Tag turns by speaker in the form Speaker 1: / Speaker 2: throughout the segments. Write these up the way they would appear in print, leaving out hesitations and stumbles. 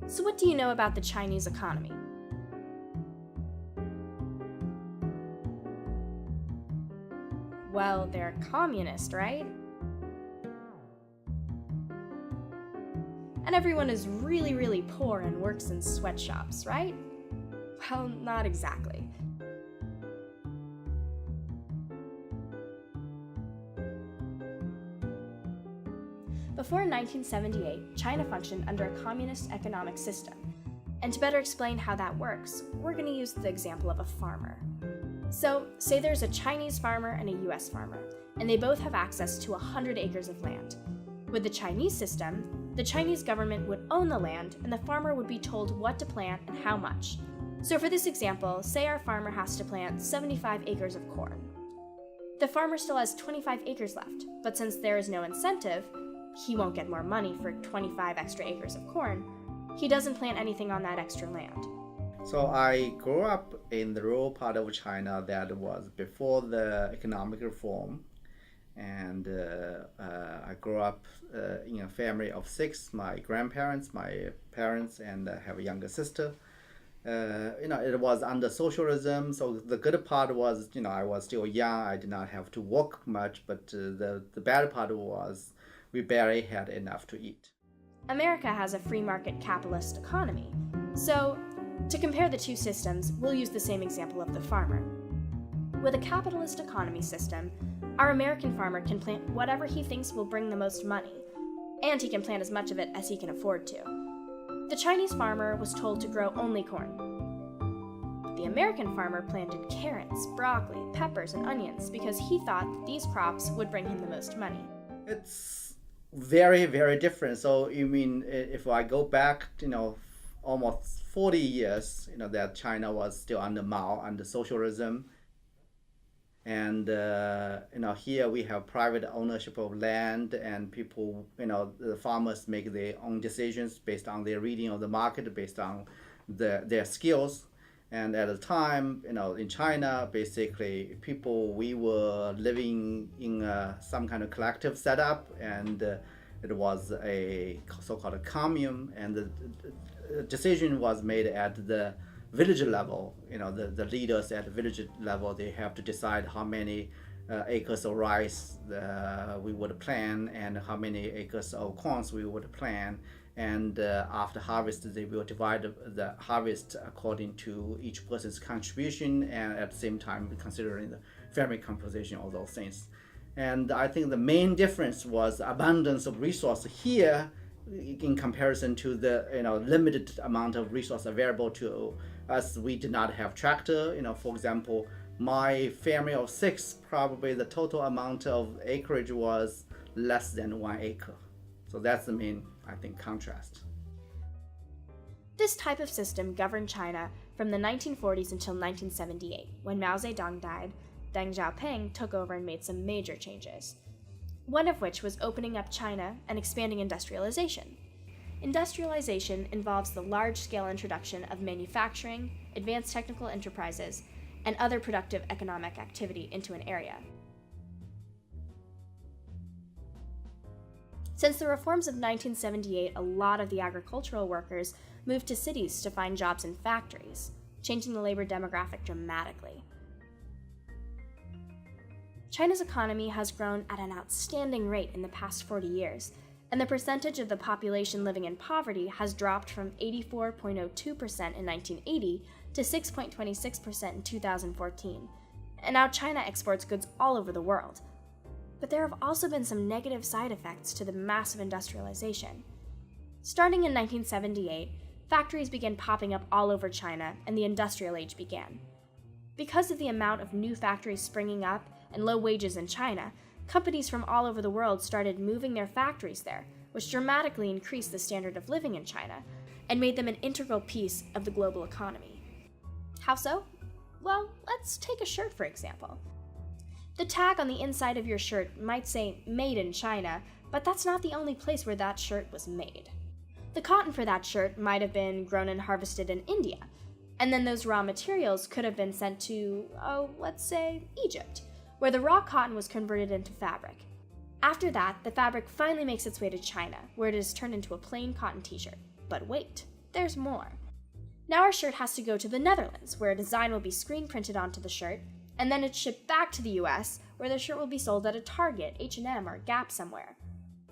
Speaker 1: So what do you know about the Chinese economy? Well, they're communist, right? And everyone is really, really poor and works in sweatshops, right? Well, not exactly. Before 1978, China functioned under a communist economic system. And to better explain how that works, we're going to use the example of a farmer. So, say there's a Chinese farmer and a US farmer, and they both have access to 100 acres of land. With the Chinese system, the Chinese government would own the land, and the farmer would be told what to plant and how much. So for this example, say our farmer has to plant 75 acres of corn. The farmer still has 25 acres left, but since there is no incentive, he won't get more money for 25 extra acres of corn. He doesn't plant anything on that extra land.
Speaker 2: So I grew up in the rural part of China that was before the economic reform. And I grew up in a family of 6, my grandparents, my parents, and I have a younger sister. It was under socialism, so the good part was, I was still young, I did not have to work much, but the bad part was we barely had enough to eat.
Speaker 1: America has a free market capitalist economy. So, to compare the two systems, we'll use the same example of the farmer. With a capitalist economy system, our American farmer can plant whatever he thinks will bring the most money, and he can plant as much of it as he can afford to. The Chinese farmer was told to grow only corn. But the American farmer planted carrots, broccoli, peppers, and onions because he thought that these crops would bring him the most money.
Speaker 2: It's very, very different. So you mean if I go back, almost 40 years, that China was still under Mao, under socialism. And here we have private ownership of land, and people, the farmers make their own decisions based on their reading of the market, based on their skills. And at the time, in China, basically we were living in some kind of collective setup, and it was a so-called a commune, and the decision was made at the village level. The leaders at the village level, they have to decide how many acres of rice we would plant and how many acres of corns we would plant. And after harvest, they will divide the harvest according to each person's contribution, and at the same time considering the family composition, all those things. And I think the main difference was abundance of resource here in comparison to the limited amount of resource available to us. We did not have tractor. For example, my family of 6, probably the total amount of acreage was less than 1 acre. So that's the main, I think, contrast.
Speaker 1: This type of system governed China from the 1940s until 1978, when Mao Zedong died. Deng Xiaoping took over and made some major changes, one of which was opening up China and expanding industrialization. Industrialization involves the large-scale introduction of manufacturing, advanced technical enterprises, and other productive economic activity into an area. Since the reforms of 1978, a lot of the agricultural workers moved to cities to find jobs in factories, changing the labor demographic dramatically. China's economy has grown at an outstanding rate in the past 40 years, and the percentage of the population living in poverty has dropped from 84.02% in 1980 to 6.26% in 2014. And now China exports goods all over the world. But there have also been some negative side effects to the massive industrialization. Starting in 1978, factories began popping up all over China, and the industrial age began. Because of the amount of new factories springing up and low wages in China, companies from all over the world started moving their factories there, which dramatically increased the standard of living in China and made them an integral piece of the global economy. How so? Well, let's take a shirt, for example. The tag on the inside of your shirt might say "Made in China," but that's not the only place where that shirt was made. The cotton for that shirt might have been grown and harvested in India, and then those raw materials could have been sent to, let's say, Egypt, where the raw cotton was converted into fabric. After that, the fabric finally makes its way to China, where it is turned into a plain cotton t-shirt. But wait, there's more. Now our shirt has to go to the Netherlands, where a design will be screen printed onto the shirt, and then it's shipped back to the US, where the shirt will be sold at a Target, H&M, or Gap somewhere.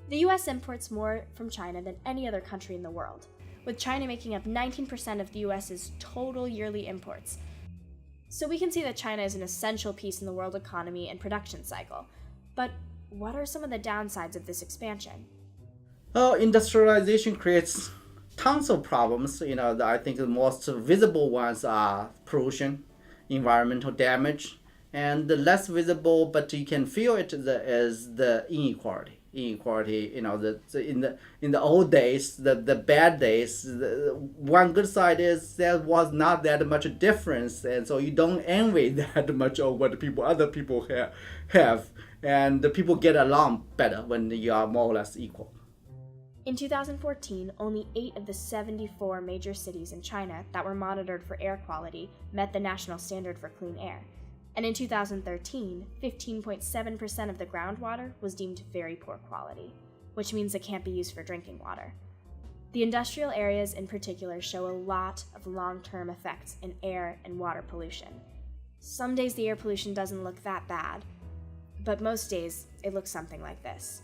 Speaker 1: The US imports more from China than any other country in the world, with China making up 19% of the US's total yearly imports. So we can see that China is an essential piece in the world economy and production cycle. But what are some of the downsides of this expansion?
Speaker 2: Well, industrialization creates tons of problems. I think the most visible ones are pollution, environmental damage, and the less visible, but you can feel it, is the inequality. In the old days, the bad days, one good side is there was not that much difference, and so you don't envy that much of what other people have, and the people get along better when you are more or less equal.
Speaker 1: In 2014, only 8 of the 74 major cities in China that were monitored for air quality met the national standard for clean air. And in 2013, 15.7% of the groundwater was deemed very poor quality, which means it can't be used for drinking water. The industrial areas in particular show a lot of long-term effects in air and water pollution. Some days the air pollution doesn't look that bad, but most days it looks something like this.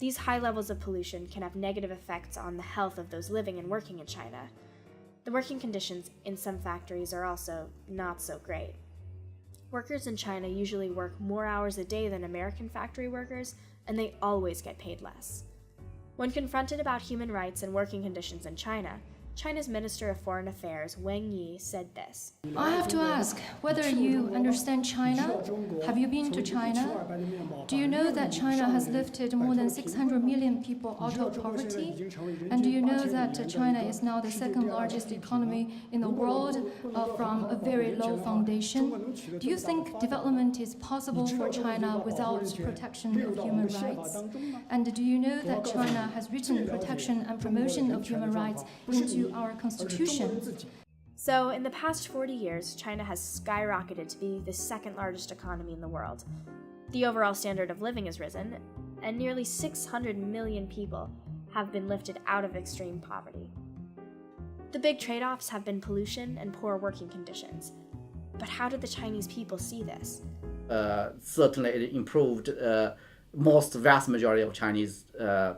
Speaker 1: These high levels of pollution can have negative effects on the health of those living and working in China. The working conditions in some factories are also not so great. Workers in China usually work more hours a day than American factory workers, and they always get paid less. When confronted about human rights and working conditions in China, China's Minister of Foreign Affairs, Wang Yi, said this.
Speaker 3: I have to ask whether you understand China. Have you been to China? Do you know that China has lifted more than 600 million people out of poverty? And do you know that China is now the second largest economy in the world from a very low foundation? Do you think development is possible for China without protection of human rights? And do you know that China has written protection and promotion of human rights into our constitution?
Speaker 1: So, in the past 40 years, China has skyrocketed to be the second largest economy in the world. The overall standard of living has risen, and nearly 600 million people have been lifted out of extreme poverty. The big trade-offs have been pollution and poor working conditions. But how did the Chinese people see this?
Speaker 2: Certainly it improved vast majority of Chinese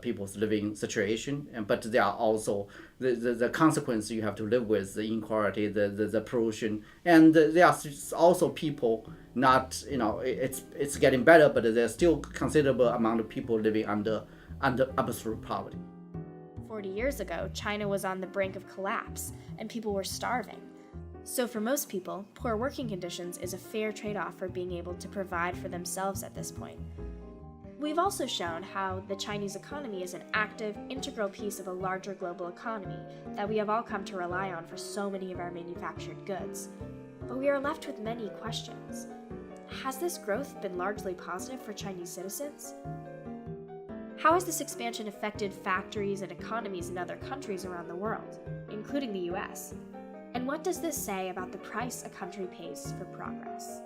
Speaker 2: people's living situation, but there are also the consequences you have to live with, the inequality, the pollution, and there are also people not, it's getting better, but there's still considerable amount of people living under absolute poverty.
Speaker 1: 40 years ago, China was on the brink of collapse, and people were starving. So for most people, poor working conditions is a fair trade-off for being able to provide for themselves at this point. We've also shown how the Chinese economy is an active, integral piece of a larger global economy that we have all come to rely on for so many of our manufactured goods. But we are left with many questions. Has this growth been largely positive for Chinese citizens? How has this expansion affected factories and economies in other countries around the world, including the US? And what does this say about the price a country pays for progress?